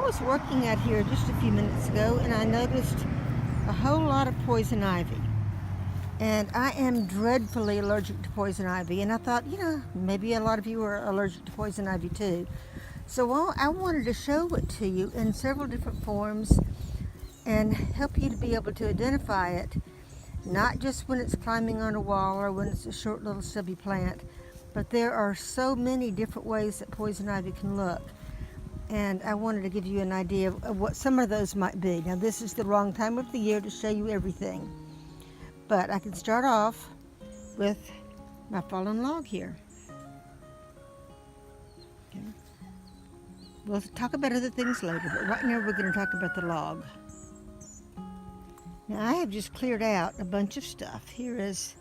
was working out here just a few minutes ago and I noticed a whole lot of poison ivy. And I am dreadfully allergic to poison ivy, and I thought, maybe a lot of you are allergic to poison ivy too. So I wanted to show it to you in several different forms and help you to be able to identify it, not just when it's climbing on a wall or when it's a short little stubby plant, but there are so many different ways that poison ivy can look. And I wanted to give you an idea of what some of those might be. Now, this is the wrong time of the year to show you everything, but I can start off with my fallen log here. Okay. We'll talk about other things later, but right now we're going to talk about the log. Now, I have just cleared out a bunch of stuff. Here is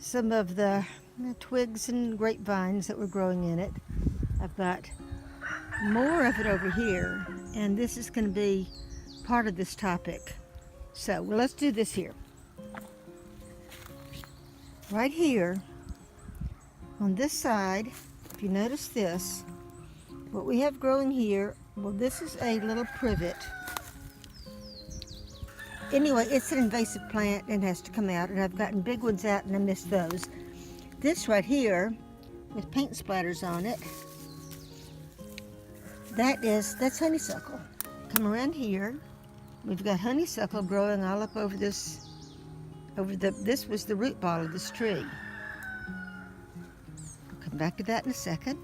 some of the twigs and grapevines that were growing in it. I've got more of it over here, and this is going to be part of this topic. So, let's do this here. Right here, on this side, if you notice this, what we have growing here, well, this is a little privet. Anyway, it's an invasive plant and has to come out, and I've gotten big ones out and I missed those. This right here, with paint splatters on it, that's honeysuckle. Come around here, we've got honeysuckle growing all up over this. This was the root ball of this tree. I'll come back to that in a second.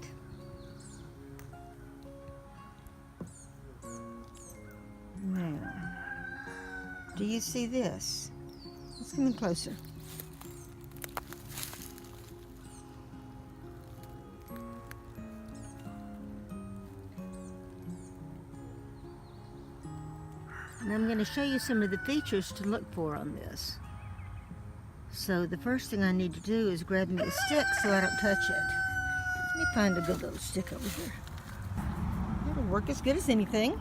Now, do you see this? Let's come in closer. And I'm going to show you some of the features to look for on this. So the first thing I need to do is grab me a stick so I don't touch it. Let me find a good little stick over here. It'll work as good as anything.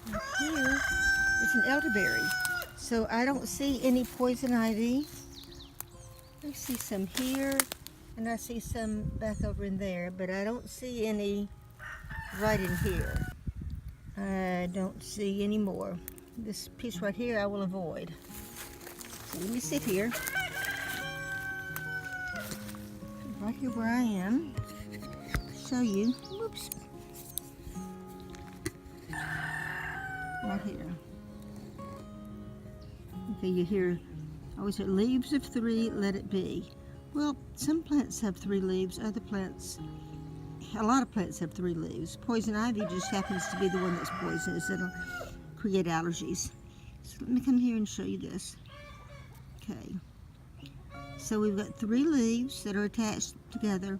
Right here is an elderberry. So I don't see any poison ivy. I see some here, and I see some back over in there, but I don't see any right in here. I don't see any more. This piece right here I will avoid. So let me sit here. Right here where I am. Show you. Whoops. Right here. Okay, you hear, I always hear leaves of 3, let it be. Well, some plants have 3 leaves, other plants, a lot of plants have 3 leaves. Poison ivy just happens to be the one that's poisonous. It'll create allergies. So let me come here and show you this. Okay. So we've got 3 leaves that are attached together.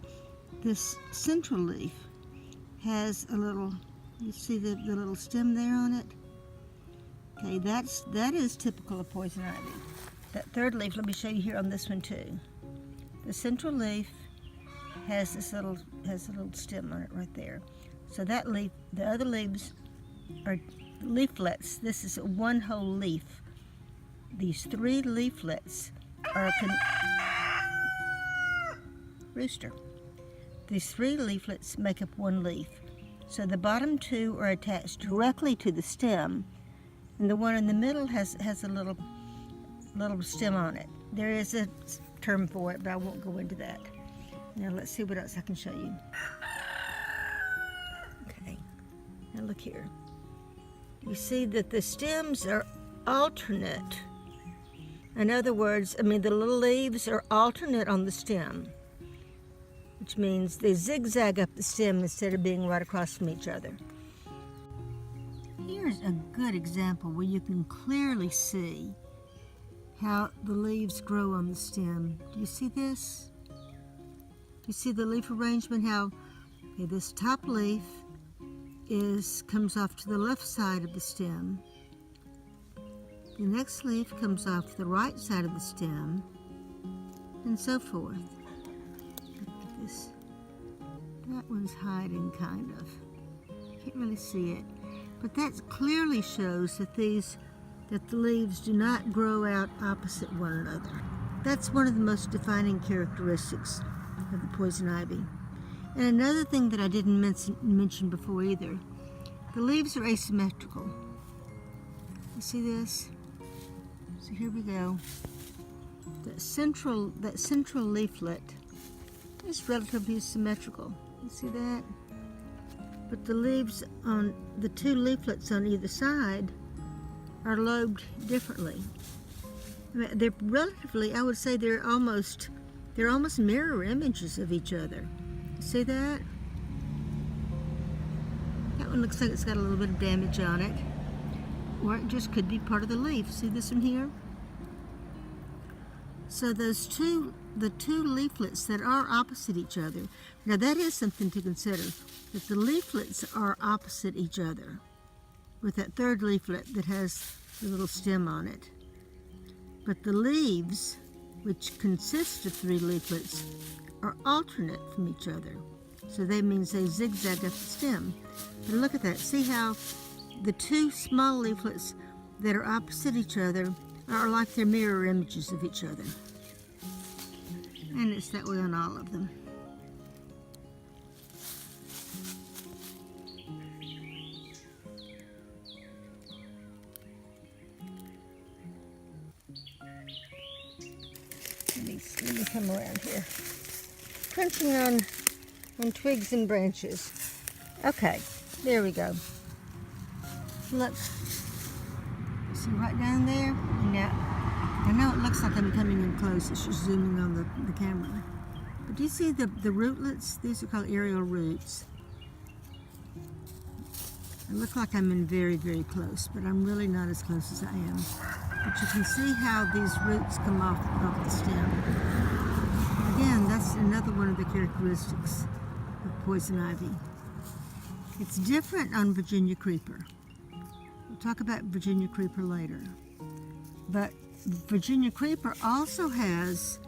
This central leaf has a little, you see the little stem there on it? Okay, that is typical of poison ivy. That third leaf, let me show you here on this one too. The central leaf has a little stem on it right there. So that leaf, the other leaves are leaflets. This is one whole leaf. These 3 leaflets are rooster. These 3 leaflets make up one leaf. So the bottom 2 are attached directly to the stem, and the one in the middle has a little stem on it. There is a term for it, but I won't go into that. Now let's see what else I can show you. Okay, now look here. You see that the stems are alternate. In other words, the little leaves are alternate on the stem, which means they zigzag up the stem instead of being right across from each other. Here's a good example where you can clearly see how the leaves grow on the stem. Do you see this? You see the leaf arrangement, how this top leaf comes off to the left side of the stem. The next leaf comes off the right side of the stem, and so forth. Look at this. That one's hiding, kind of. Can't really see it. But that clearly shows that the leaves do not grow out opposite one another. That's one of the most defining characteristics of the poison ivy. And another thing that I didn't mention before either, the leaves are asymmetrical. You see this? So here we go. That central leaflet is relatively symmetrical. You see that? But the leaves on the two leaflets on either side are lobed differently. I mean, they're relatively, I would say they're almost mirror images of each other. You see that? That one looks like it's got a little bit of damage on it. Or it just could be part of the leaf. See this one here? So the two leaflets that are opposite each other. Now that is something to consider, that the leaflets are opposite each other, with that third leaflet that has the little stem on it. But the leaves, which consist of three leaflets, are alternate from each other. So that means they zigzag up the stem. But look at that. See how the two small leaflets that are opposite each other are like they're mirror images of each other. And it's that way on all of them. Let me come around here. Crunching on twigs and branches. Okay, there we go. Look. See right down there? Now, I know it looks like I'm coming in close. It's just zooming on the camera. But do you see the rootlets? These are called aerial roots. I look like I'm in very, very close, but I'm really not as close as I am. But you can see how these roots come off the stem. Again, that's another one of the characteristics of poison ivy. It's different on Virginia creeper. We'll talk about Virginia creeper later. But Virginia creeper also has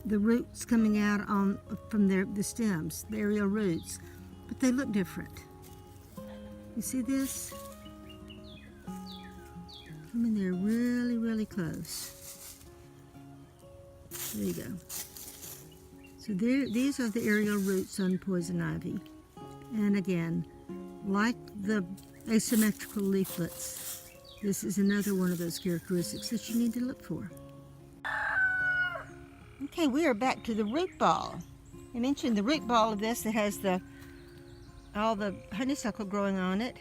the roots coming out from the stems, the aerial roots, but they look different. You see this? Come in there really, really close. There you go. So these are the aerial roots on poison ivy. And again, like the asymmetrical leaflets, this is another one of those characteristics that you need to look for. Okay, we are back to the root ball. I mentioned the root ball of this that has all the honeysuckle growing on it.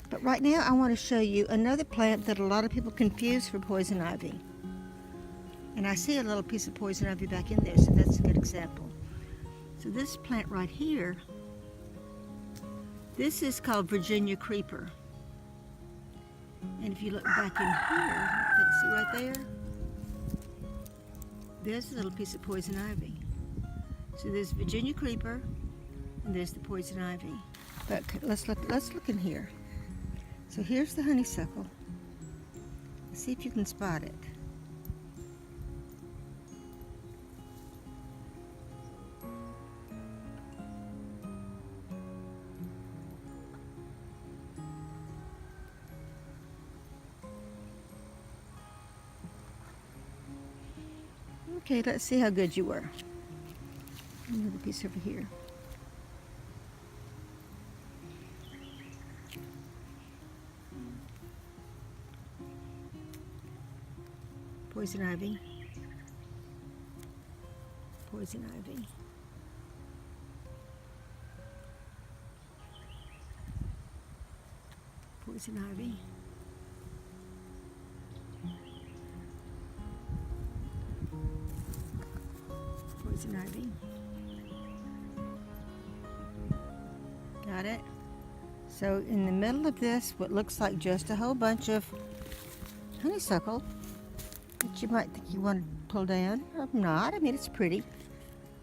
But right now I want to show you another plant that a lot of people confuse for poison ivy. And I see a little piece of poison ivy back in there, so that's a good example. So this plant right here, this is called Virginia creeper. And if you look back in here, see right there? There's a little piece of poison ivy. So there's Virginia creeper, and there's the poison ivy. But let's look in here. So here's the honeysuckle. See if you can spot it. Okay, let's see how good you were. Another piece over here. Poison ivy. Poison ivy. Poison ivy. Poison ivy. Got it? So in the middle of this, what looks like just a whole bunch of honeysuckle that you might think you want to pull down, or not. I mean, it's pretty.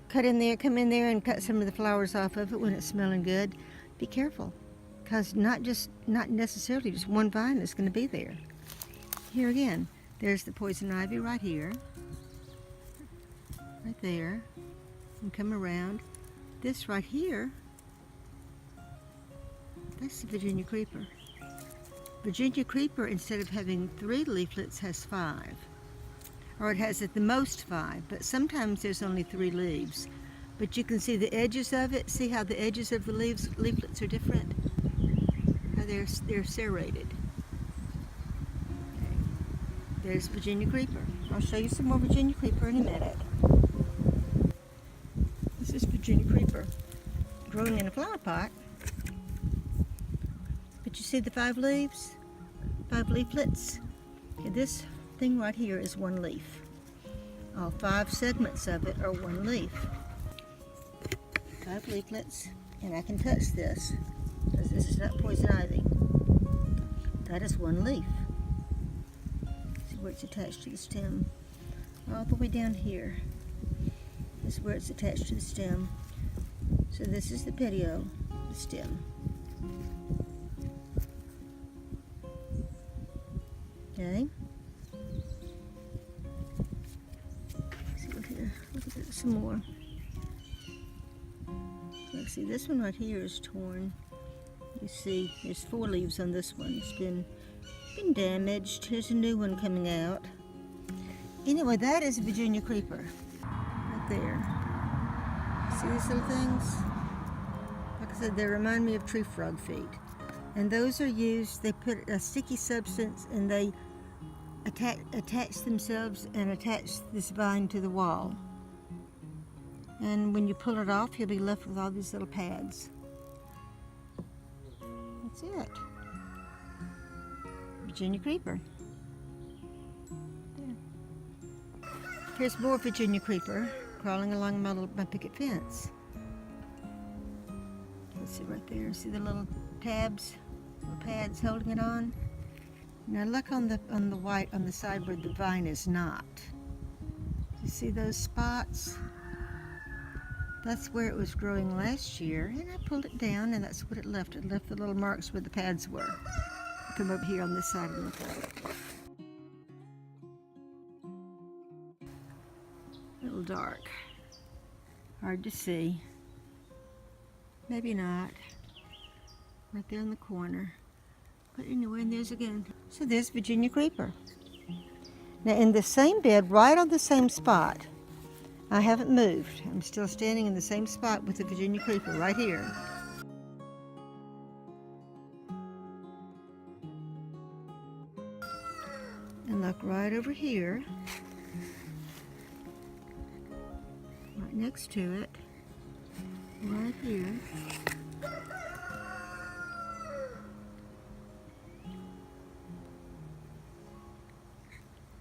Come in there and cut some of the flowers off of it when it's smelling good. Be careful, because not necessarily just one vine is going to be there. Here again, there's the poison ivy right here. Right there. And come around. This right here, that's the Virginia creeper. Virginia creeper, instead of having 3 leaflets, has 5. Or it has at the most 5, but sometimes there's only 3 leaves. but you can see the edges of it. See how the edges of the leaflets are different? How they're serrated. Okay. There's Virginia creeper. I'll show you some more Virginia creeper in a minute. This is Virginia creeper growing in a flower pot. But you see the 5 leaves? 5 leaflets? Okay, this thing right here is 1 leaf. All 5 segments of it are 1 leaf. 5 leaflets, and I can touch this because this is not poison ivy. That is 1 leaf. See where it's attached to the stem? All the way down here. This is where it's attached to the stem. So this is the petiole, the stem. Okay. See what here? Look at that some more. Let's see, this one right here is torn. You see, there's 4 leaves on this one. It's been damaged. Here's a new one coming out. Anyway, that is a Virginia creeper right there. See these little things? Like I said, they remind me of tree frog feet. And those are used, they put a sticky substance and they attach themselves and attach this vine to the wall. And when you pull it off, you'll be left with all these little pads. That's it. Virginia creeper. There. Here's more Virginia creeper crawling along my picket fence. Let's see right there. See the little tabs, little pads holding it on? Now look on the white on the side where the vine is not. You see those spots? That's where it was growing last year, and I pulled it down, and that's what it left. It left the little marks where the pads were. Come over here on this side and look at it. A little dark. Hard to see. Maybe not. Right there in the corner. But anyway, and there's again. So there's Virginia creeper. Now in the same bed, right on the same spot, I haven't moved. I'm still standing in the same spot with the Virginia creeper right here. And look right over here, right next to it, right here.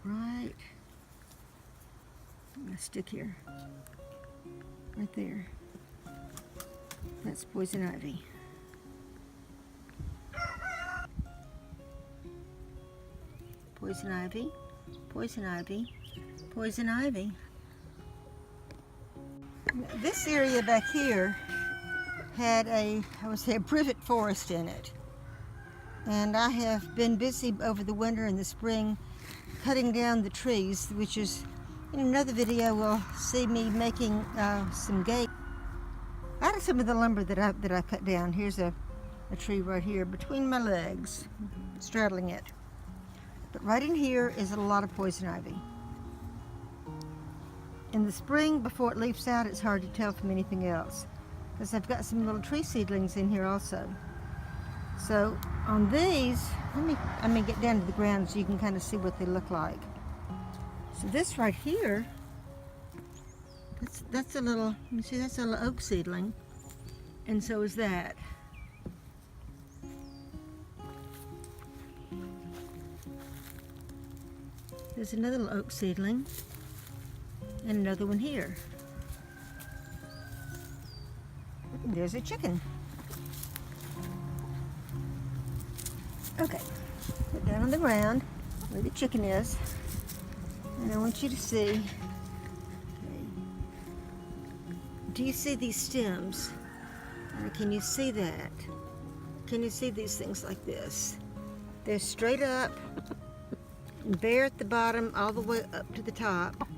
Right. I'm gonna stick here. Right there. That's poison ivy. Poison ivy, poison ivy, poison ivy. This area back here had a privet forest in it. And I have been busy over the winter and the spring cutting down the trees, which is, in another video we'll see me making some gate out of some of the lumber that I cut down. Here's a tree right here between my legs, straddling it. But right in here is a lot of poison ivy. In the spring, before it leaves out, it's hard to tell from anything else, because I've got some little tree seedlings in here also. So on these, let me get down to the ground so you can kind of see what they look like. So this right here, that's a little, you see that's a little oak seedling, and so is that. There's another little oak seedling, and another one here. There's a chicken. Okay, put down on the ground where the chicken is, and I want you to see. Okay. Do you see these stems? Or can you see that? Can you see these things like this? They're straight up, and bare at the bottom, all the way up to the top,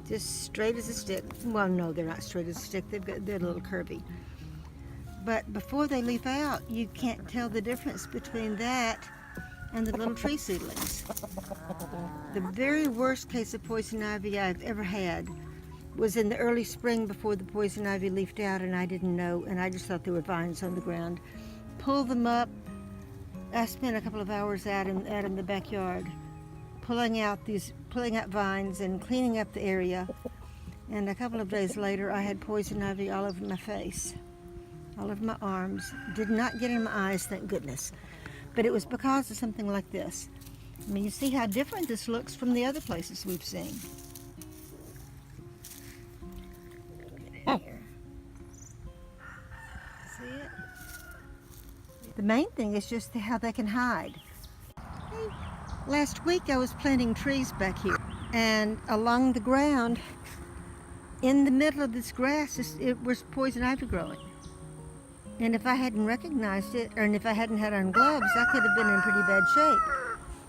just straight as a stick. Well, no, they're not straight as a stick. They're a little curvy. But before they leaf out, you can't tell the difference between that and the little tree seedlings. The very worst case of poison ivy I've ever had was in the early spring before the poison ivy leafed out, and I didn't know, and I just thought there were vines on the ground. Pull them up. I spent a couple of hours out in the backyard pulling out vines and cleaning up the area. And a couple of days later, I had poison ivy all over my face, all over my arms. Did not get in my eyes, thank goodness. But it was because of something like this. I mean, you see how different this looks from the other places we've seen. Get in here. See it? The main thing is just how they can hide. Hey, last week I was planting trees back here, and along the ground, in the middle of this grass, it was poison ivy growing. And if I hadn't recognized it, or if I hadn't had on gloves, I could have been in pretty bad shape.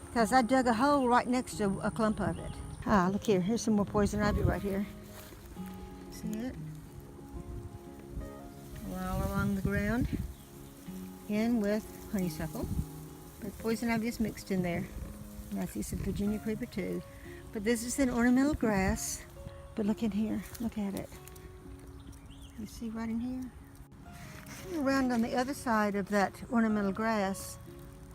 Because I dug a hole right next to a clump of it. Ah, look here. Here's some more poison ivy right here. See it? All along the ground. In with honeysuckle. But poison ivy is mixed in there. And I see some Virginia creeper too. But this is an ornamental grass. But look in here. Look at it. You see right in here? Around on the other side of that ornamental grass,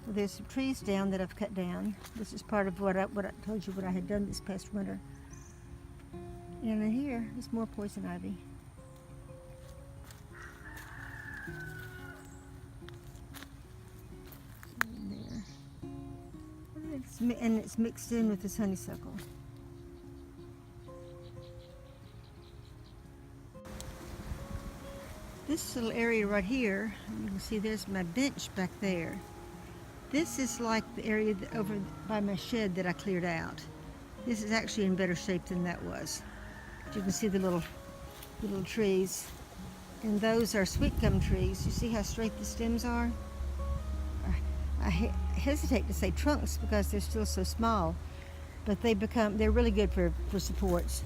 there's some trees down that I've cut down. This is part of what I told you what I had done this past winter. And in here is more poison ivy. There. And it's mixed in with this honeysuckle. This little area right here, you can see there's my bench back there. This is like the area over by my shed that I cleared out. This is actually in better shape than that was. But you can see the little trees. And those are sweet gum trees. You see how straight the stems are? I hesitate to say trunks because they're still so small, but they're really good for supports.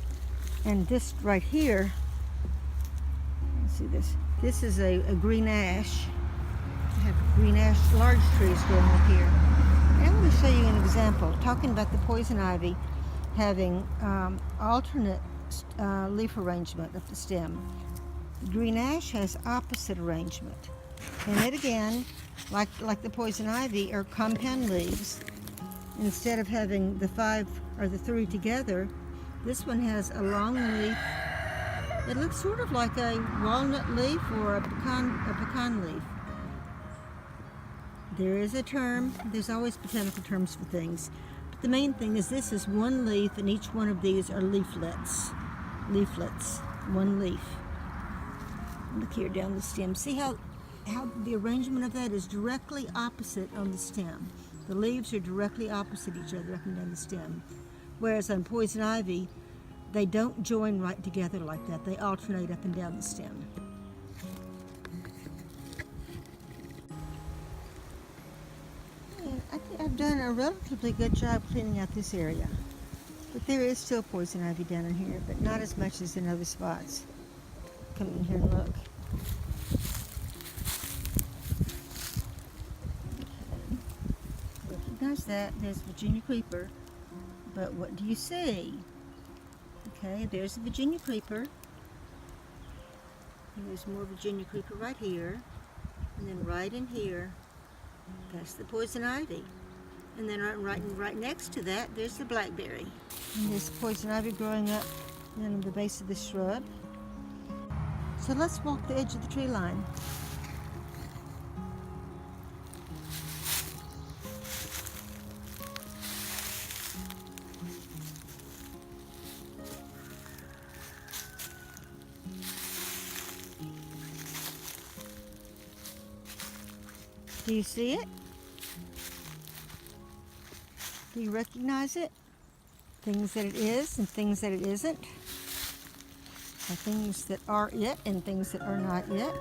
And this right here, see this? This is a green ash. I have green ash, large trees growing up here. And I'm going to show you an example, talking about the poison ivy having alternate leaf arrangement of the stem. The green ash has opposite arrangement. And it again, like the poison ivy, are compound leaves. Instead of having the 5 or the 3 together, this one has a long leaf. It looks sort of like a walnut leaf or a pecan leaf. There is a term, there's always botanical terms for things. But the main thing is this is one leaf, and each one of these are leaflets. Leaflets, one leaf. Look here down the stem. See how the arrangement of that is directly opposite on the stem. The leaves are directly opposite each other up and down the stem. Whereas on poison ivy, they don't join right together like that. They alternate up and down the stem. And I think I've done a relatively good job cleaning out this area. But there is still poison ivy down in here, but not as much as in other spots. Come in here and look. Recognize that. There's Virginia creeper. But what do you see? Okay, there's the Virginia creeper. And there's more Virginia creeper right here. And then right in here, that's the poison ivy. And then right next to that, there's the blackberry. And there's poison ivy growing up in the base of the shrub. So let's walk the edge of the tree line. Do you see it? Do you recognize it? Things that it is and things that it isn't. Or things that are it and things that are not yet.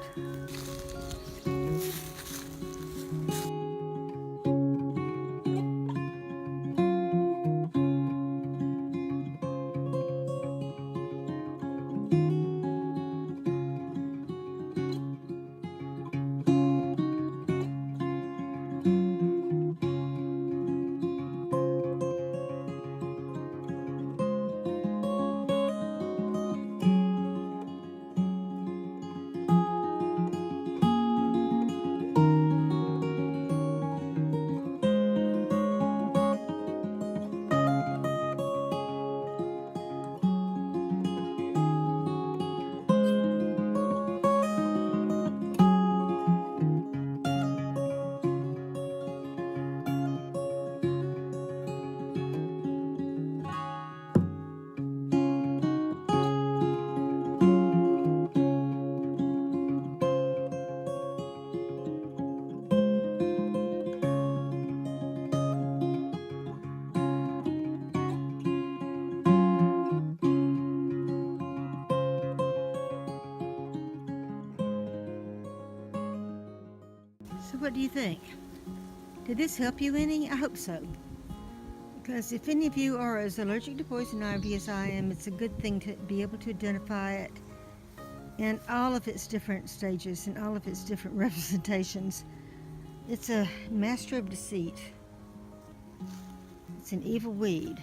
what do you think? Did this help you any? I hope so. Because if any of you are as allergic to poison ivy as I am, it's a good thing to be able to identify it in all of its different stages and all of its different representations. It's a master of deceit. It's an evil weed.